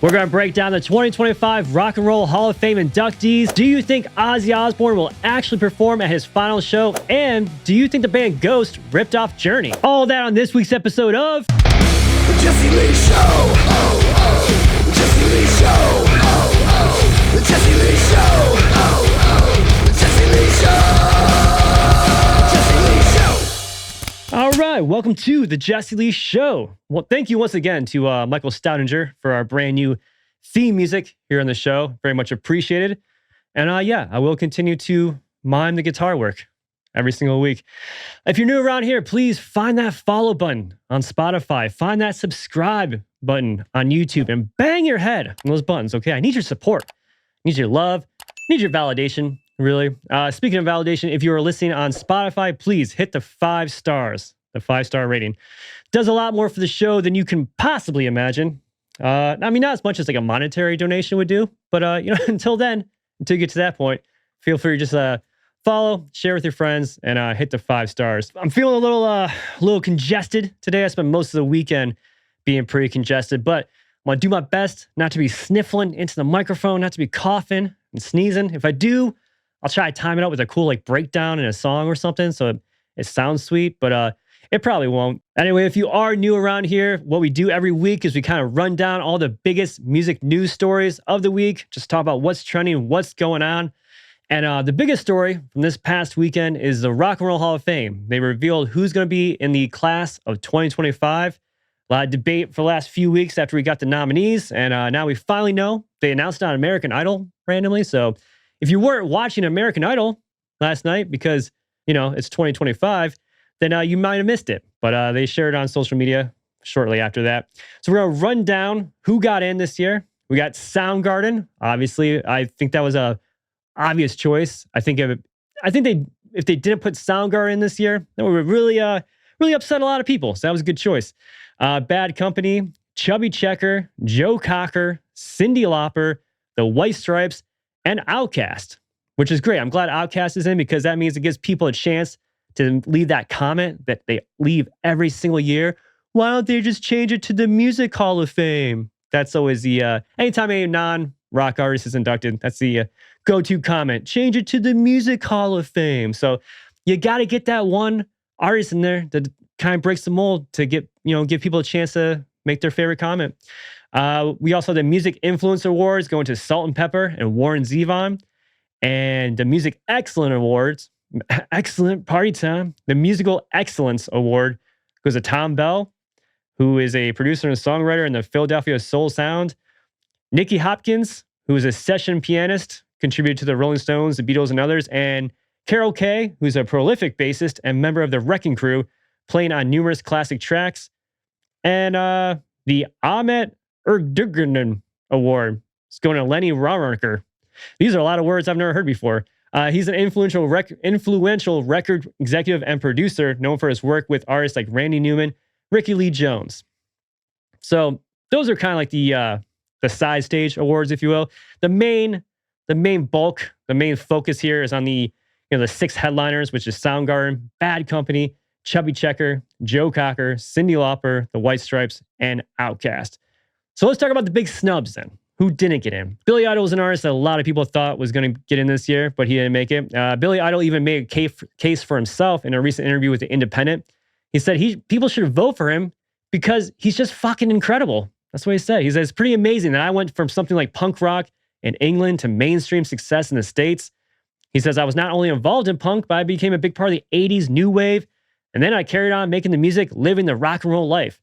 We're going to break down the 2025 Rock and Roll Hall of Fame inductees. Do you think Ozzy Osbourne will actually perform at his final show? And do you think the band Ghost ripped off Journey? All that on this week's episode of The Jesea Lee Show. Oh, oh. The Jesea Lee Show. Oh, oh. The Jesea Lee Show. Oh, oh. The Jesea Lee Show. Jesea Lee Show. All right, welcome to the Jesea Lee Show. Well, thank you once again to Michael Stoutenger for our brand new theme music here on the show. Very much appreciated. And yeah, I will continue to mime the guitar work every single week. If you're new around here, please find that follow button on Spotify. Find that subscribe button on YouTube and bang your head on those buttons, okay? I need your support. I need your love. I need your validation, really. Speaking of validation, if you are listening on Spotify, please hit the 5 stars, the 5-star rating. Does a lot more for the show than you can possibly imagine. I mean, not as much as like a monetary donation would do, but you know, until you get to that point, feel free to just follow, share with your friends, and hit the 5 stars. I'm feeling a little congested today. I spent most of the weekend being pretty congested, but I'm gonna do my best not to be sniffling into the microphone, not to be coughing and sneezing. If I do, I'll try to time it out with a cool like breakdown in a song or something, so it sounds sweet, but it probably won't. Anyway, if you are new around here, what we do every week is we kind of run down all the biggest music news stories of the week, just talk about what's trending, what's going on. And the biggest story from this past weekend is the Rock and Roll Hall of Fame. They revealed who's going to be in the class of 2025. A lot of debate for the last few weeks after we got the nominees, and now we finally know. They announced it on American Idol randomly, so if you weren't watching American Idol last night because, you know, it's 2025, then you might have missed it. But they shared it on social media shortly after that. So we're going to run down who got in this year. We got Soundgarden. Obviously, I think that was a obvious choice. I think if they didn't put Soundgarden in this year, that would really upset a lot of people. So that was a good choice. Bad Company, Chubby Checker, Joe Cocker, Cyndi Lauper, The White Stripes, and Outkast, which is great. I'm glad Outkast is in because that means it gives people a chance to leave that comment that they leave every single year. Why don't they just change it to the Music Hall of Fame? That's always the, anytime a non-rock artist is inducted, that's the go-to comment. Change it to the Music Hall of Fame. So you got to get that one artist in there that kind of breaks the mold to give people a chance to make their favorite comment. We also have the Music Influence Awards going to Salt and Pepper and Warren Zevon. And the Music Excellence Awards, excellent party time. The Musical Excellence Award goes to Tom Bell, who is a producer and songwriter in the Philadelphia Soul Sound. Nicky Hopkins, who is a session pianist, contributed to the Rolling Stones, the Beatles, and others. And Carol Kay, who's a prolific bassist and member of the Wrecking Crew, playing on numerous classic tracks. And the Ahmet Erdogan Award is going to Lenny Rauerker. These are a lot of words I've never heard before. He's an influential record executive and producer known for his work with artists like Randy Newman, Ricky Lee Jones. So those are kind of like the side stage awards, if you will. The main bulk, the main focus here is on the 6 headliners, which is Soundgarden, Bad Company, Chubby Checker, Joe Cocker, Cyndi Lauper, The White Stripes, and Outkast. So let's talk about the big snubs then. Who didn't get in? Billy Idol was an artist that a lot of people thought was going to get in this year, but he didn't make it. Billy Idol even made a case for himself in a recent interview with The Independent. He said people should vote for him because he's just fucking incredible. That's what he said. He said, it's pretty amazing that I went from something like punk rock in England to mainstream success in the States. He says, I was not only involved in punk, but I became a big part of the 80s new wave. And then I carried on making the music, living the rock and roll life.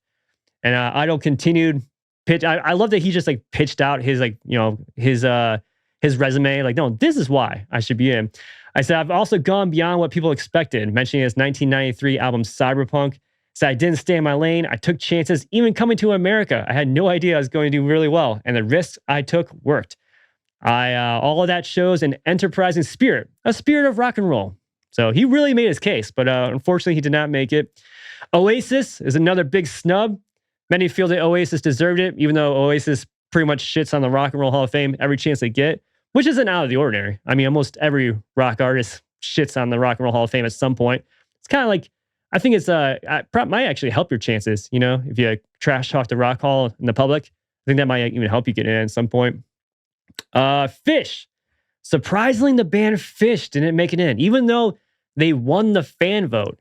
And Idol continued pitch. I love that he just like pitched out his his resume. Like, no, this is why I should be in. I said, I've also gone beyond what people expected, mentioning his 1993 album Cyberpunk. Said I didn't stay in my lane. I took chances, even coming to America. I had no idea I was going to do really well. And the risks I took worked. All of that shows an enterprising spirit, a spirit of rock and roll. So he really made his case, but unfortunately he did not make it. Oasis is another big snub. Many feel that Oasis deserved it, even though Oasis pretty much shits on the Rock and Roll Hall of Fame every chance they get, which isn't out of the ordinary. I mean, almost every rock artist shits on the Rock and Roll Hall of Fame at some point. It's kind of like, I think it's might actually help your chances, if you trash talk the Rock Hall in the public, think that might even help you get in at some point. Phish. Surprisingly, the band Phish didn't make it in, even though they won the fan vote.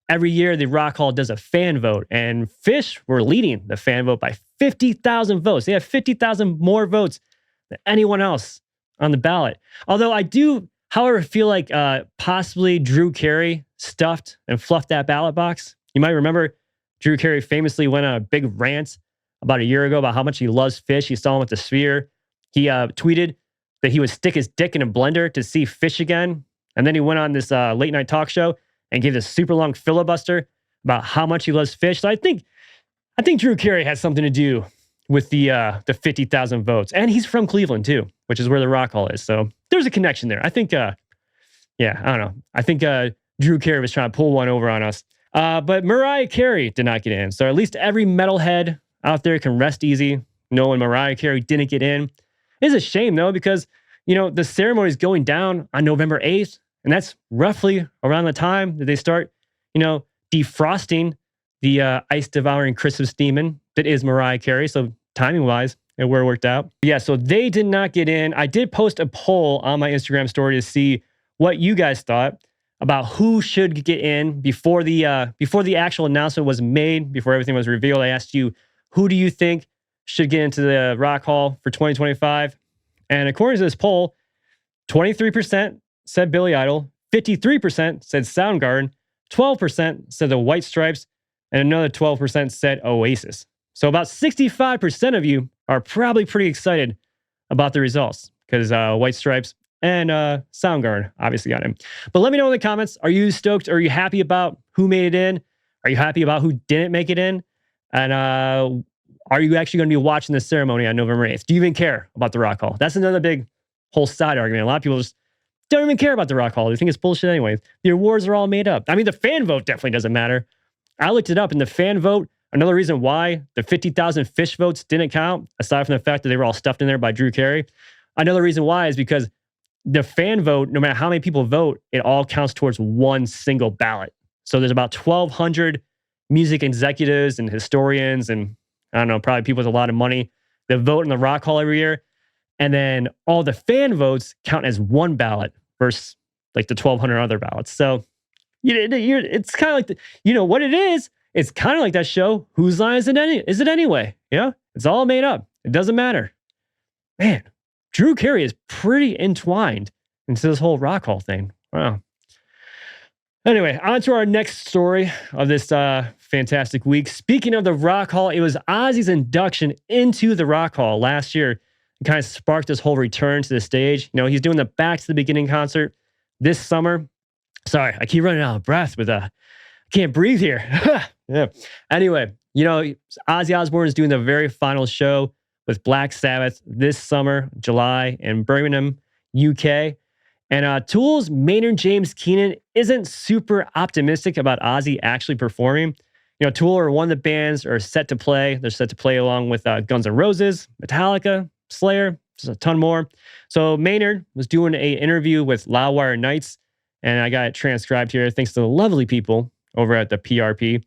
Every year the Rock Hall does a fan vote, and Phish were leading the fan vote by 50,000 votes. They have 50,000 more votes than anyone else on the ballot. Although I do, however, feel like possibly Drew Carey stuffed and fluffed that ballot box. You might remember Drew Carey famously went on a big rant about a year ago about how much he loves Phish. He saw him at the Sphere. He tweeted that he would stick his dick in a blender to see Phish again. And then he went on this late night talk show and gave this super long filibuster about how much he loves Phish. So I think Drew Carey has something to do with the 50,000 votes. And he's from Cleveland too, which is where the Rock Hall is. So there's a connection there. I think, I don't know. I think Drew Carey was trying to pull one over on us. But Mariah Carey did not get in. So at least every metalhead out there can rest easy knowing Mariah Carey didn't get in. It's a shame, though, because, the ceremony is going down on November 8th, and that's roughly around the time that they start, defrosting the ice-devouring Christmas demon that is Mariah Carey. So timing-wise, it worked out. Yeah, so they did not get in. I did post a poll on my Instagram story to see what you guys thought about who should get in before the actual announcement was made, before everything was revealed. I asked you, who do you think should get into the Rock Hall for 2025? And according to this poll, 23% said Billy Idol, 53% said Soundgarden, 12% said the White Stripes, and another 12% said Oasis. So about 65% of you are probably pretty excited about the results because White Stripes and Soundgarden obviously got in. But let me know in the comments, are you stoked? Are you happy about who made it in? Are you happy about who didn't make it in? And are you actually going to be watching the ceremony on November 8th? Do you even care about the Rock Hall? That's another big whole side argument. A lot of people just don't even care about the Rock Hall. They think it's bullshit anyway. The awards are all made up. I mean, the fan vote definitely doesn't matter. I looked it up, and the fan vote, another reason why the 50,000 Phish votes didn't count, aside from the fact that they were all stuffed in there by Drew Carey, another reason why is because the fan vote, no matter how many people vote, it all counts towards one single ballot. So there's about 1,200 music executives and historians and I don't know, probably people with a lot of money that vote in the Rock Hall every year. And then all the fan votes count as one ballot versus like the 1,200 other ballots. So it's kind of like, what it is? It's kind of like that show, Whose Line Is It Anyway? It's all made up. It doesn't matter. Man, Drew Carey is pretty entwined into this whole Rock Hall thing. Wow. Anyway, on to our next story of this fantastic week. Speaking of the Rock Hall, it was Ozzy's induction into the Rock Hall last year. It kind of sparked this whole return to the stage. He's doing the Back to the Beginning concert this summer. Sorry, I keep running out of breath with I can't breathe here. Yeah. Anyway, Ozzy Osbourne is doing the very final show with Black Sabbath this summer, July, in Birmingham, UK. And Tool's Maynard James Keenan isn't super optimistic about Ozzy actually performing. Tool are one of the bands are set to play. They're set to play along with Guns N' Roses, Metallica, Slayer, just a ton more. So Maynard was doing an interview with Loudwire Nights, and I got it transcribed here thanks to the lovely people over at the PRP.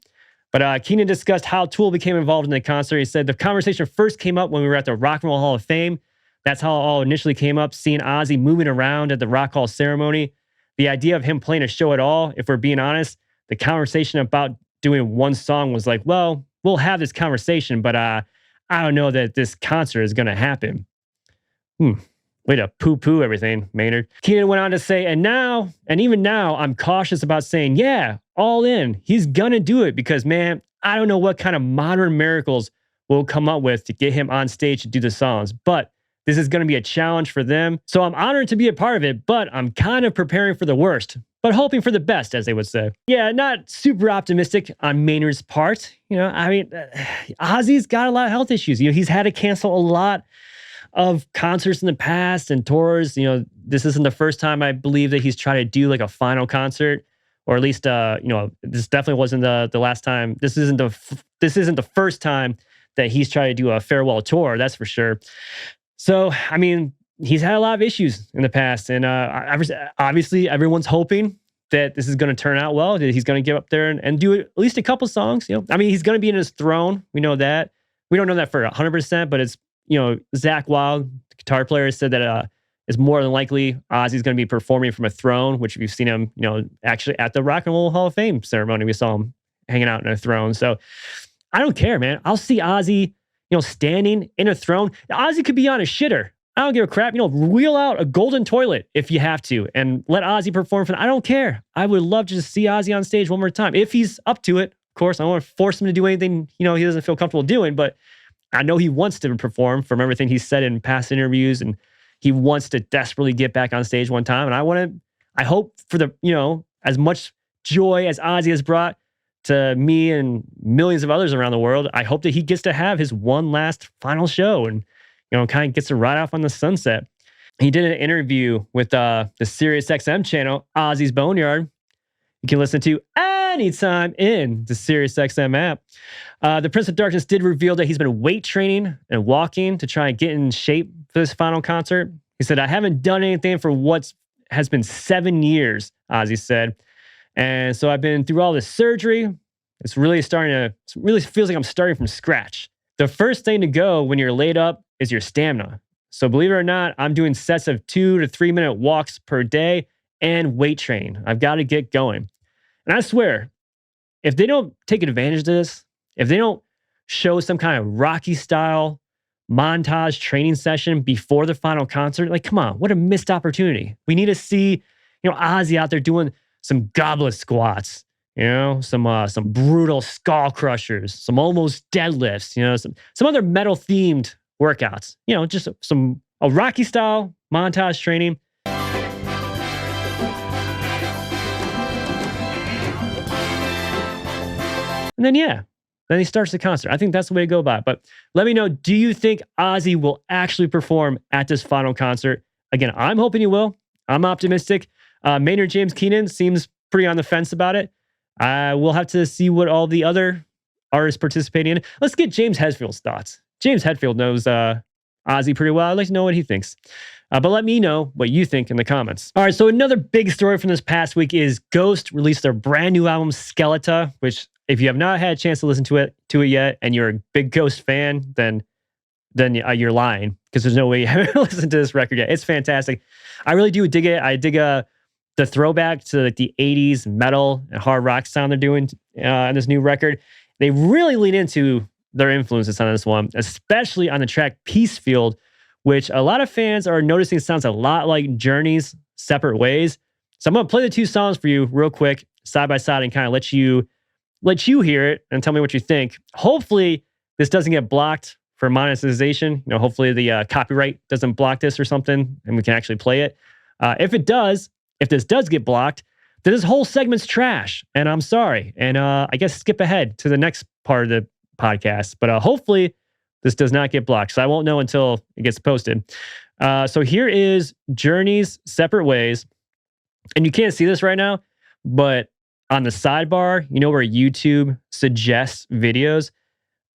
But Keenan discussed how Tool became involved in the concert. He said the conversation first came up when we were at the Rock and Roll Hall of Fame. That's how it all initially came up, seeing Ozzy moving around at the Rock Hall ceremony. The idea of him playing a show at all, if we're being honest, the conversation about doing one song was like, well, we'll have this conversation, but I don't know that this concert is going to happen. Way to poo-poo everything, Maynard. Keenan went on to say, and even now, I'm cautious about saying, yeah, all in. He's going to do it because, man, I don't know what kind of modern miracles we'll come up with to get him on stage to do the songs, but this is going to be a challenge for them. So I'm honored to be a part of it, but I'm kind of preparing for the worst, but hoping for the best, as they would say. Yeah, not super optimistic on Maynard's part. Ozzy's got a lot of health issues. He's had to cancel a lot of concerts in the past and tours. This isn't the first time I believe that he's tried to do like a final concert, or at least, this definitely wasn't the last time. This isn't the first time that he's tried to do a farewell tour. That's for sure. So, he's had a lot of issues in the past, and obviously everyone's hoping that this is going to turn out well, that he's going to get up there and do at least a couple songs. He's going to be in his throne. We know that. We don't know that for 100%, but it's, Zach Wild, the guitar player, said that it's more than likely Ozzy's going to be performing from a throne, which we've seen him, actually at the Rock and Roll Hall of Fame ceremony. We saw him hanging out in a throne. So I don't care, man. I'll see Ozzy, standing in a throne. Ozzy could be on a shitter. I don't give a crap. Wheel out a golden toilet if you have to and let Ozzy perform. I don't care. I would love to just see Ozzy on stage one more time. If he's up to it, of course. I don't want to force him to do anything, he doesn't feel comfortable doing, but I know he wants to perform from everything he's said in past interviews, and he wants to desperately get back on stage one time. And I hope for as much joy as Ozzy has brought to me and millions of others around the world, I hope that he gets to have his one last final show and, kind of gets to ride off on the sunset. He did an interview with the SiriusXM channel, Ozzy's Boneyard. You can listen to anytime in the SiriusXM app. The Prince of Darkness did reveal that he's been weight training and walking to try and get in shape for this final concert. He said, I haven't done anything for what has been 7 years, Ozzy said. And so I've been through all this surgery. It really feels like I'm starting from scratch. The first thing to go when you're laid up is your stamina. So believe it or not, I'm doing sets of 2 to 3 minute walks per day and weight training. I've got to get going. And I swear, if they don't take advantage of this, if they don't show some kind of Rocky style montage training session before the final concert, come on, what a missed opportunity. We need to see, Ozzy out there doing some goblet squats, some brutal skull crushers, some almost deadlifts, some other metal themed workouts, just a Rocky style montage training. And then he starts the concert. I think that's the way to go about it. But let me know, do you think Ozzy will actually perform at this final concert? Again, I'm hoping he will. I'm optimistic. Maynard James Keenan seems pretty on the fence about it. We'll have to see what all the other artists participating in. Let's get James Hetfield's thoughts. James Hetfield knows Ozzy pretty well. I'd like to know what he thinks. But let me know what you think in the comments. All right, so another big story from this past week is Ghost released their brand new album, Skeletor, which if you have not had a chance to listen to it yet, and you're a big Ghost fan, then you're lying, because there's no way you haven't listened to this record yet. It's fantastic. I really do dig it. I dig the throwback to the 80s metal and hard rock sound they're doing on this new record. They really lean into their influences on this one, especially on the track Peacefield, which a lot of fans are noticing sounds a lot like Journey's Separate Ways. So I'm going to play the two songs for you real quick, side by side, and kind of let you hear it and tell me what you think. Hopefully, this doesn't get blocked for monetization. Hopefully the copyright doesn't block this or something, and we can actually play it. If this does get blocked, then this whole segment's trash, and I'm sorry. And I guess skip ahead to the next part of the podcast. But hopefully, this does not get blocked, so I won't know until it gets posted. So here is Journey's Separate Ways, and you can't see this right now, but on the sidebar, where YouTube suggests videos,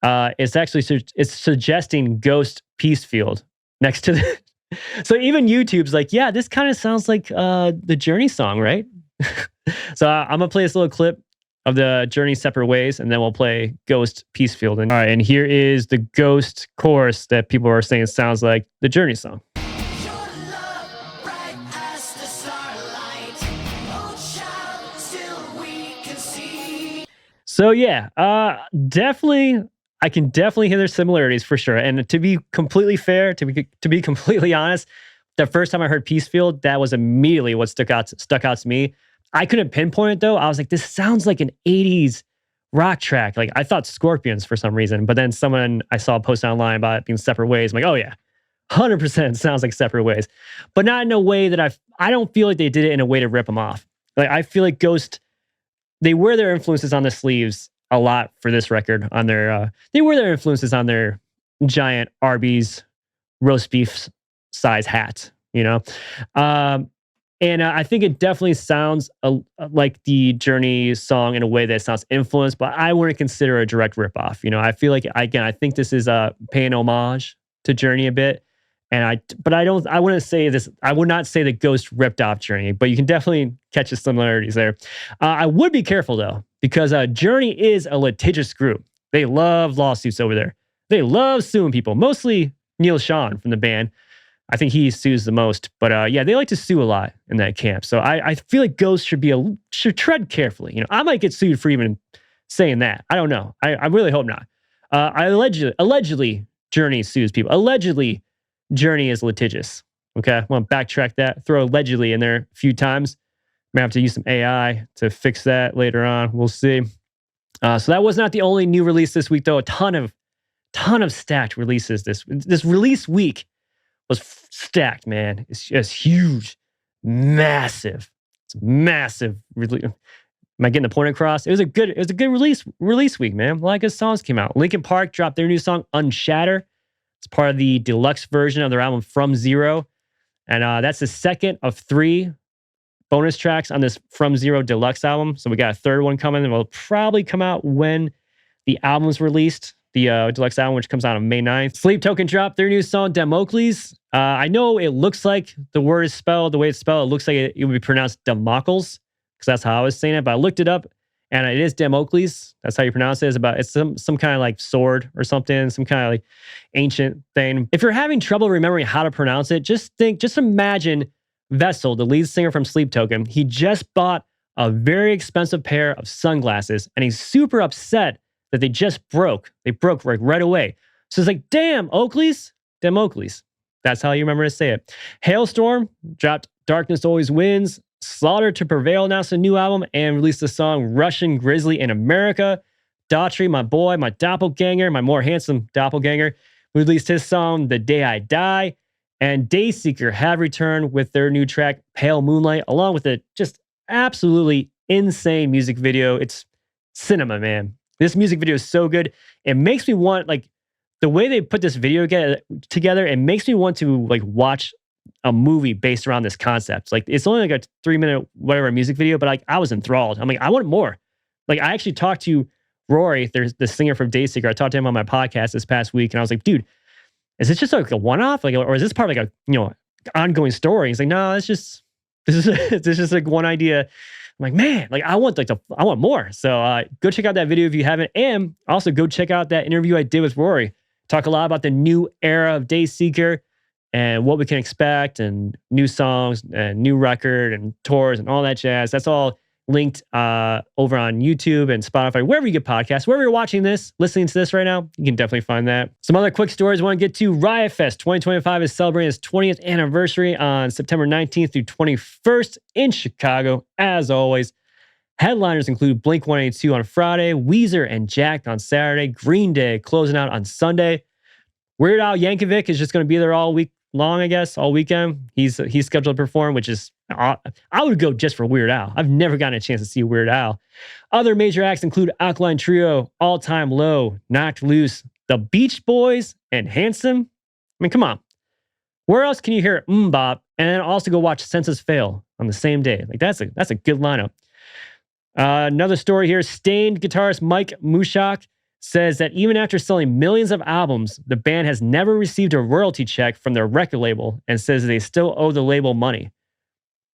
it's suggesting Ghost Peacefield next to the. So even YouTube's like, yeah, this kind of sounds like the Journey song, right? So I'm gonna play this little clip of the Journey Separate Ways, and then we'll play Ghost Peacefield. And all right, and here is the Ghost chorus that people are saying sounds like the Journey song. So yeah, definitely, I can definitely hear their similarities for sure. And to be completely fair, to be completely honest, the first time I heard Peacefield, that was immediately what stuck out to me. I couldn't pinpoint it though. I was like, this sounds like an 80s rock track. Like I thought Scorpions for some reason, but then I saw a post online about it being Separate Ways. I'm like, oh yeah, 100% sounds like Separate Ways, but not in a way that I don't feel like they did it in a way to rip them off. Like I feel like Ghost, they wear their influences on the sleeves a lot for this record. They wear their influences on their giant Arby's roast beef size hat, And I think it definitely sounds like the Journey song in a way that sounds influenced, but I wouldn't consider a direct ripoff. I feel like, again, I think this is paying homage to Journey a bit. I wouldn't say this. I would not say that Ghost ripped off Journey, but you can definitely catch the similarities there. I would be careful though, because Journey is a litigious group. They love lawsuits over there. They love suing people, mostly Neil Sean from the band. I think he sues the most, but yeah, they like to sue a lot in that camp. So I feel like Ghost should tread carefully. You know, I might get sued for even saying that. I don't know. I really hope not. Allegedly, Journey sues people. Allegedly, Journey is litigious. Okay, I want to backtrack that. Throw allegedly in there a few times. May have to use some AI to fix that later on. We'll see. So that was not the only new release this week, though. A ton of stacked releases this release week was stacked, man. It's just huge, massive. It's massive. Am I getting the point across? It was a good release week, man. A lot of good songs came out. Linkin Park dropped their new song Unshatter. It's part of the deluxe version of their album From Zero, and that's the second of 3 bonus tracks on this From Zero deluxe album. So we got a third one coming, and will probably come out when the album's released. The deluxe album, which comes out on May 9th. Sleep Token dropped their new song, Damocles. I know it looks like the word is spelled, the way it's spelled, it looks like it would be pronounced Damocles, because that's how I was saying it. But I looked it up, and it is Damocles. That's how you pronounce it. It's some kind of like sword or something, some kind of like ancient thing. If you're having trouble remembering how to pronounce it, just imagine Vessel, the lead singer from Sleep Token. He just bought a very expensive pair of sunglasses, and he's super upset that they just broke. They broke right away. So it's like, damn, Oakleys? Damocles. That's how you remember to say it. Hailstorm dropped Darkness Always Wins. Slaughter to Prevail announced a new album and released the song Russian Grizzly in America. Daughtry, my boy, my doppelganger, my more handsome doppelganger, released his song The Day I Die. And Dayseeker have returned with their new track Pale Moonlight, along with a just absolutely insane music video. It's cinema, man. This music video is so good. It makes me want, like, the way they put this video together, it makes me want to, like, watch a movie based around this concept. Like, it's only like a 3-minute whatever music video, but like I was enthralled. I'm like, I want more. Like, I actually talked to Rory, there's the singer from Dayseeker. I talked to him on my podcast this past week, and I was like, dude, is this just like a one-off? Like, or is this part of like a ongoing story? He's like, no, this is just like one idea. I'm like, man, like I want more. So go check out that video if you haven't, and also go check out that interview I did with Rory. Talk a lot about the new era of Dayseeker and what we can expect, and new songs and new record and tours and all that jazz. That's all linked over on YouTube and Spotify, wherever you get podcasts, wherever you're watching this, listening to this right now, you can definitely find that. Some other quick stories I want to get to. Riot Fest 2025 is celebrating its 20th anniversary on September 19th through 21st in Chicago. As always, headliners include Blink-182 on Friday, Weezer and Jacked on Saturday, Green Day closing out on Sunday. Weird Al Yankovic is just going to be there all week long, I guess, all weekend. He's scheduled to perform, which is, I would go just for Weird Al. I've never gotten a chance to see Weird Al. Other major acts include Alkaline Trio, All Time Low, Knocked Loose, The Beach Boys, and Handsome. I mean, come on. Where else can you hear Bop and then also go watch Census Fail on the same day? Like, that's a good lineup. Another story here. Stained guitarist Mike Mushak says that even after selling millions of albums, the band has never received a royalty check from their record label, and says they still owe the label money.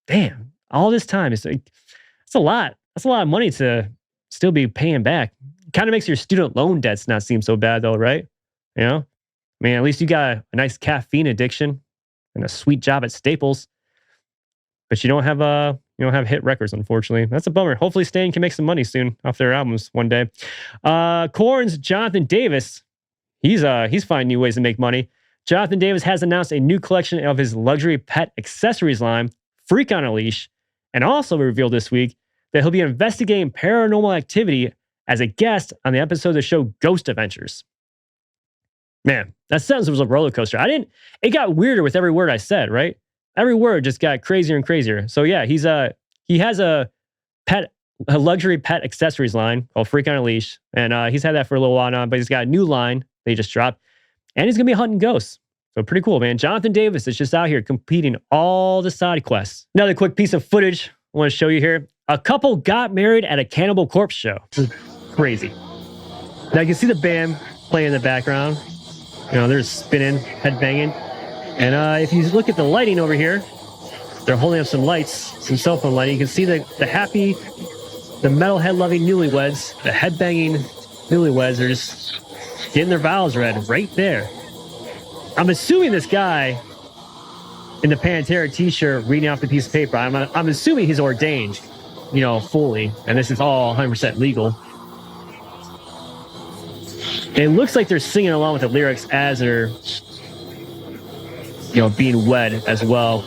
Damn, all this time, it's a lot. That's a lot of money to still be paying back. Kind of makes your student loan debts not seem so bad though, right? You know? I mean, at least you got a nice caffeine addiction and a sweet job at Staples. But you don't have hit records, unfortunately. That's a bummer. Hopefully Stain can make some money soon off their albums one day. Korn's Jonathan Davis, he's finding new ways to make money. Jonathan Davis has announced a new collection of his luxury pet accessories line, Freak on a Leash, and also revealed this week that he'll be investigating paranormal activity as a guest on the episode of the show Ghost Adventures. Man, that sentence was a roller coaster. It got weirder with every word I said, right? Every word just got crazier and crazier. So yeah, he has a luxury pet accessories line called Freak on a Leash, and he's had that for a little while now. But he's got a new line they just dropped, and he's gonna be hunting ghosts. So pretty cool, man. Jonathan Davis is just out here completing all the side quests. Another quick piece of footage I want to show you here. A couple got married at a Cannibal Corpse show. This is crazy. Now you can see the band playing in the background. You know, they're spinning, headbanging. And if you look at the lighting over here, they're holding up some lights, some cell phone lighting. You can see the happy, the metalhead-loving newlyweds, the headbanging newlyweds are just getting their vows read right there. I'm assuming this guy in the Pantera t-shirt reading off the piece of paper, I'm assuming he's ordained, fully, and this is all 100% legal. It looks like they're singing along with the lyrics as they're, being wed as well.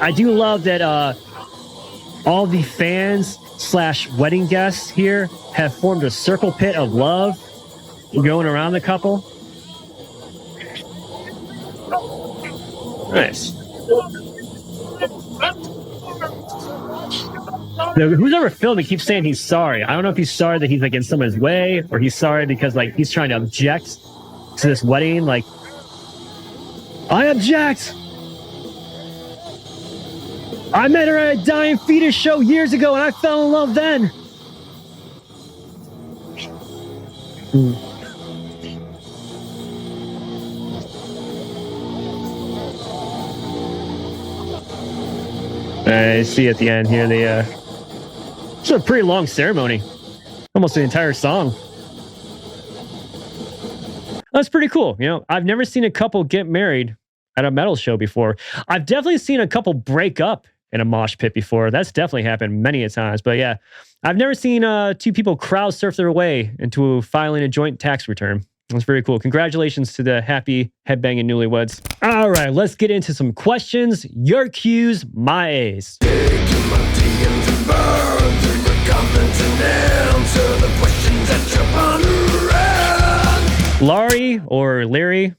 I do love that all the fans / wedding guests here have formed a circle pit of love going around the couple. Nice. Who's ever filmed it keeps saying he's sorry. I don't know if he's sorry that he's like in someone's way, or he's sorry because like he's trying to object to this wedding. Like, I object. I met her at a Dying Fetus show years ago, and I fell in love then. I see at the end here, it's a pretty long ceremony. Almost the entire song. That's pretty cool. I've never seen a couple get married at a metal show before. I've definitely seen a couple break up in a mosh pit before. That's definitely happened many a times. But yeah, I've never seen two people crowd surf their way into filing a joint tax return. That's very cool. Congratulations to the happy headbanging newlyweds. All right, let's get into some questions. Your Q's, my A's. Laurie or Larry,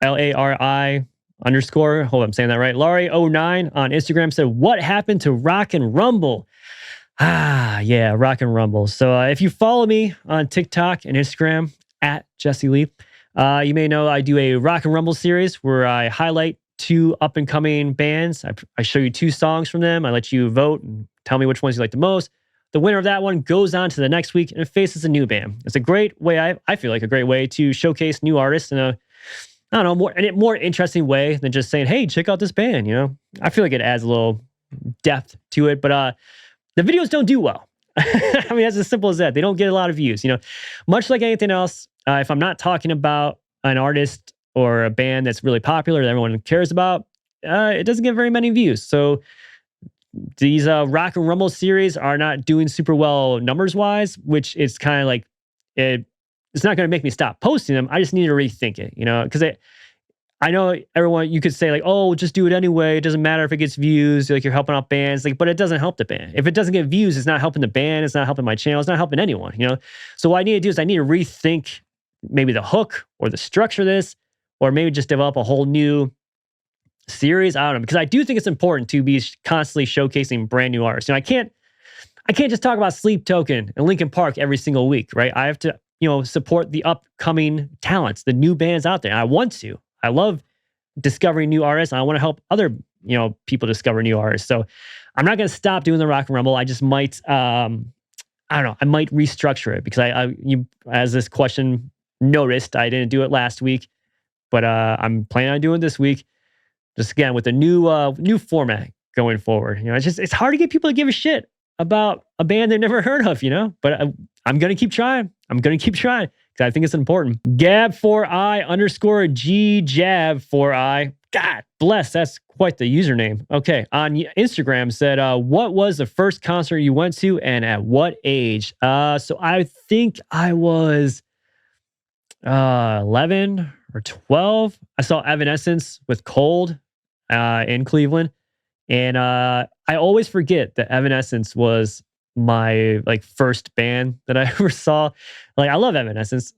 Lari _ hope I'm saying that right. Laurie09 on Instagram said, what happened to Rock and Rumble? Yeah, Rock and Rumble. So if you follow me on TikTok and Instagram at Jesea Lee, you may know I do a Rock and Rumble series where I highlight 2 up and coming bands. I show you 2 songs from them. I let you vote and tell me which ones you like the most. The winner of that one goes on to the next week and faces a new band. It's a great way, I feel like a great way to showcase new artists in a, I don't know, more interesting way than just saying, hey, check out this band, I feel like it adds a little depth to it, but the videos don't do well. I mean, that's as simple as that. They don't get a lot of views, much like anything else. If I'm not talking about an artist or a band that's really popular that everyone cares about, it doesn't get very many views. So these Rock and Rumble series are not doing super well numbers-wise, which is kind of like, it's not going to make me stop posting them. I just need to rethink it, because I know everyone, you could say like, oh, just do it anyway. It doesn't matter if it gets views, like you're helping out bands, but it doesn't help the band. If it doesn't get views, it's not helping the band. It's not helping my channel. It's not helping anyone, So what I need to do is I need to rethink maybe the hook or the structure of this, or maybe just develop a whole new series. I don't know, because I do think it's important to be constantly showcasing brand new artists. I can't just talk about Sleep Token and Linkin Park every single week, right? I have to, support the upcoming talents, the new bands out there. I want to. I love discovering new artists. And I want to help other, people discover new artists. So I'm not going to stop doing the Rock and Rumble. I just might, I don't know. I might restructure it because as this question noticed, I didn't do it last week, but I'm planning on doing it this week. Just again with a new format going forward. It's hard to get people to give a shit about a band they've never heard of. But I'm gonna keep trying. Because I think it's important. Gab4i _ G Jab4i. God bless, that's quite the username. Okay, on Instagram said, what was the first concert you went to and at what age? So I think I was 11 or 12. I saw Evanescence with Cold in Cleveland. And I always forget that Evanescence was my first band that I ever saw. I love Evanescence.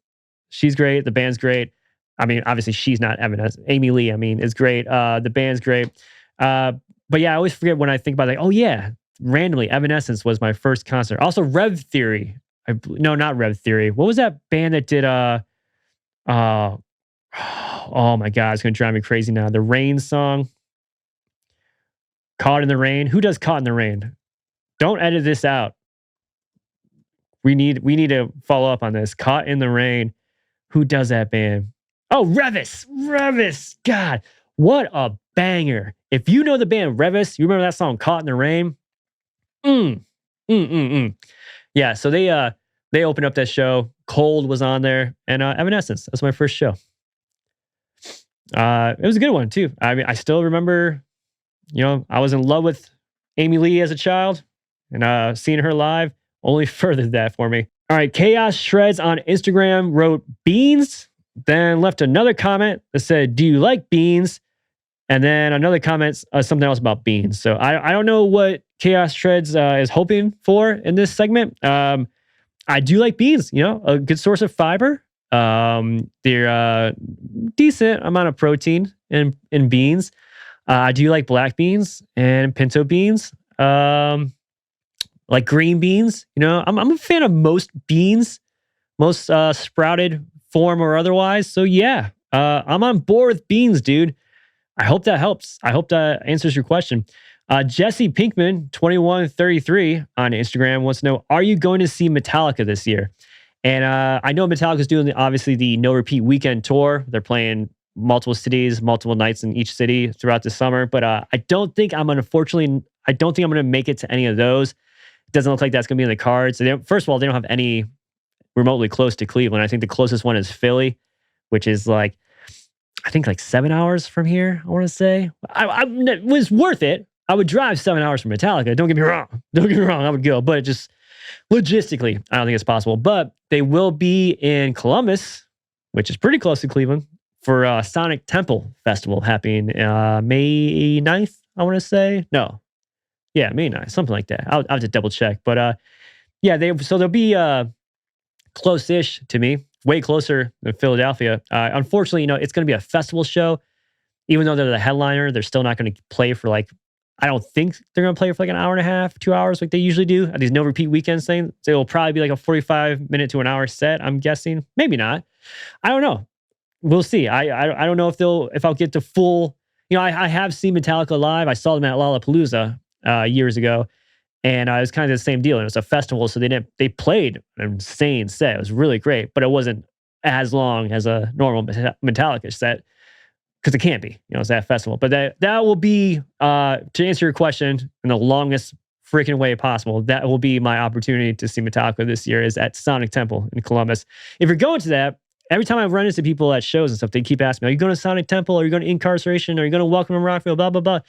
She's great. The band's great. I mean, obviously she's not Evanescence. Amy Lee, is great. The band's great. But yeah, I always forget when I think about oh yeah, randomly Evanescence was my first concert. Also Rev Theory. No, not Rev Theory. What was that band that did oh my God, it's gonna drive me crazy now. The Rain song. Caught in the Rain. Who does Caught in the Rain? Don't edit this out. We need to follow up on this. Caught in the Rain. Who does that band? Oh, Revis. Revis. God, what a banger. If you know the band Revis, you remember that song Caught in the Rain? Yeah, so they opened up that show. Cold was on there, and Evanescence. That's my first show. It was a good one too. I mean, I still remember, I was in love with Amy Lee as a child, and seeing her live only furthered that for me. All right, Chaos Shreds on Instagram wrote beans, then left another comment that said, "Do you like beans?" And then another comment, something else about beans. So I don't know what Chaos Shreds is hoping for in this segment. I do like beans, a good source of fiber. They're decent amount of protein in beans. I do like black beans and pinto beans. Like green beans. I'm a fan of most beans, most sprouted form or otherwise. So yeah, I'm on board with beans, dude. I hope that helps. I hope that answers your question. Jesse Pinkman, 2133 on Instagram wants to know, are you going to see Metallica this year? And I know Metallica's doing obviously the No Repeat Weekend tour. They're playing multiple cities, multiple nights in each city throughout the summer. But I don't think I'm going to make it to any of those. It doesn't look like that's going to be in the cards. So first of all, they don't have any remotely close to Cleveland. I think the closest one is Philly, which is like 7 hours from here, I want to say. It was worth it. I would drive 7 hours from Metallica. Don't get me wrong. I would go. But just logistically, I don't think it's possible. But they will be in Columbus, which is pretty close to Cleveland, for Sonic Temple Festival happening May 9th, I want to say. No. Yeah, May 9th, something like that. I'll have to double check. But they'll be close-ish to me. Way closer than Philadelphia. Unfortunately, it's going to be a festival show. Even though they're the headliner, they're still not going to play for I don't think they're going to play for an hour and a half, 2 hours like they usually do at these No Repeat Weekends things. So it'll probably be a 45-minute to an hour set, I'm guessing. Maybe not. I don't know. We'll see. I don't know if I'll get the full, I have seen Metallica live. I saw them at Lollapalooza years ago. And it was kind of the same deal. It was a festival, so they played an insane set. It was really great, but it wasn't as long as a normal Metallica set because it can't be. It's that festival. But that will be, to answer your question in the longest freaking way possible, that will be my opportunity to see Metallica this year is at Sonic Temple in Columbus. If you're going to that, every time I run into people at shows and stuff, they keep asking me, are you going to Sonic Temple? Are you going to Incarceration? Are you going to Welcome to Rockville? Blah, blah, blah.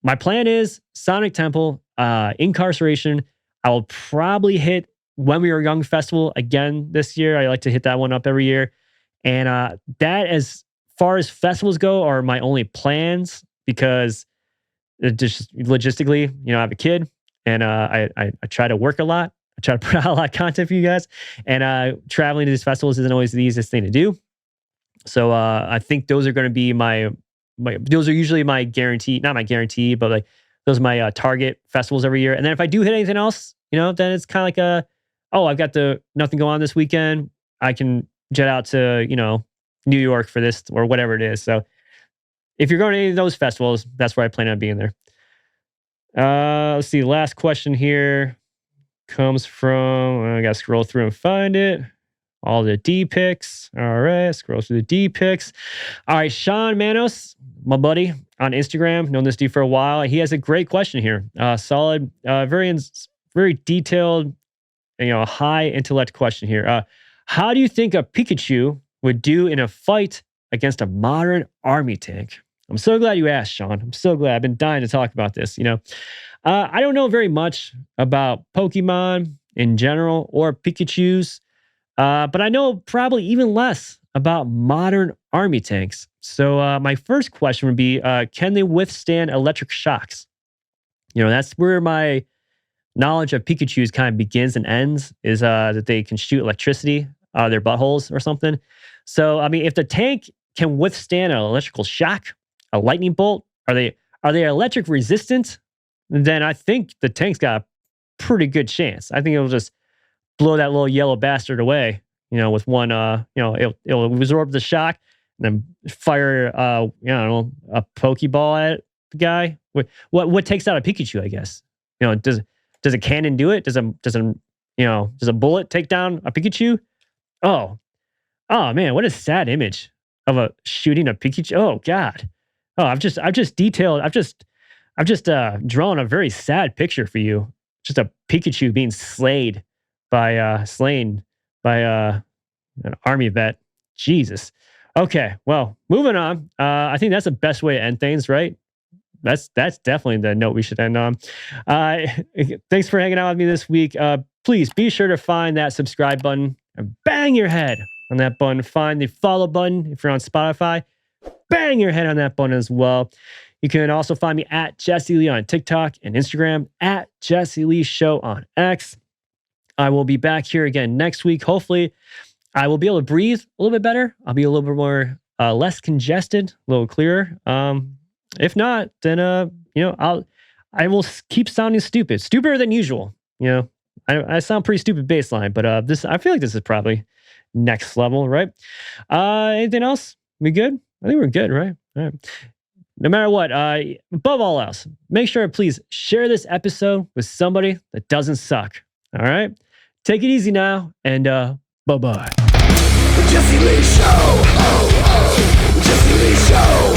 My plan is Sonic Temple, Incarceration. I will probably hit When We Were Young Festival again this year. I like to hit that one up every year. And that, as far as festivals go, are my only plans because just logistically, I have a kid and I try to work a lot. I try to put out a lot of content for you guys. And traveling to these festivals isn't always the easiest thing to do. So I think those are going to be those are usually my guarantee, not my guarantee, but those are my target festivals every year. And then if I do hit anything else, then it's kind of I've got nothing going on this weekend. I can jet out to, New York for this or whatever it is. So if you're going to any of those festivals, that's where I plan on being there. Let's see. Last question here comes from, I got to scroll through and find it. All the D picks. All right, scroll through the D picks. All right, Sean Manos, my buddy on Instagram, known this dude for a while. He has a great question here. Solid, very detailed, high intellect question here. How do you think a Pikachu would do in a fight against a modern army tank? I'm so glad you asked, Sean. I'm so glad. I've been dying to talk about this. I don't know very much about Pokemon in general or Pikachus. But I know probably even less about modern army tanks. So my first question would be, can they withstand electric shocks? That's where my knowledge of Pikachus kind of begins and ends, is that they can shoot electricity out of their buttholes or something. So, I mean, if the tank can withstand an electrical shock, a lightning bolt, are they electric resistant? Then I think the tank's got a pretty good chance. I think it'll just blow that little yellow bastard away, with one, it'll absorb the shock and then fire, a Pokeball at the guy. What takes out a Pikachu, I guess? Does a cannon do it? Does a bullet take down a Pikachu? Oh man, what a sad image of shooting a Pikachu. Oh God. Oh, I've just drawn a very sad picture for you. Just a Pikachu being slain by by an Army vet. Jesus. Okay, well, moving on. I think that's the best way to end things, right? That's definitely the note we should end on. Thanks for hanging out with me this week. Please be sure to find that subscribe button and bang your head on that button. Find the follow button if you're on Spotify. Bang your head on that button as well. You can also find me at Jesea Lee on TikTok and Instagram, at Jesea Lee Show on X. I will be back here again next week. Hopefully, I will be able to breathe a little bit better. I'll be a little bit more less congested, a little clearer. If not, then I will keep sounding stupid, stupider than usual. I sound pretty stupid baseline, but I feel like this is probably next level, right? Anything else? We good? I think we're good, right? All right. No matter what, above all else, make sure to please share this episode with somebody that doesn't suck. All right? Take it easy now, and bye-bye. Jesea Lee Show. Jesea Lee Show.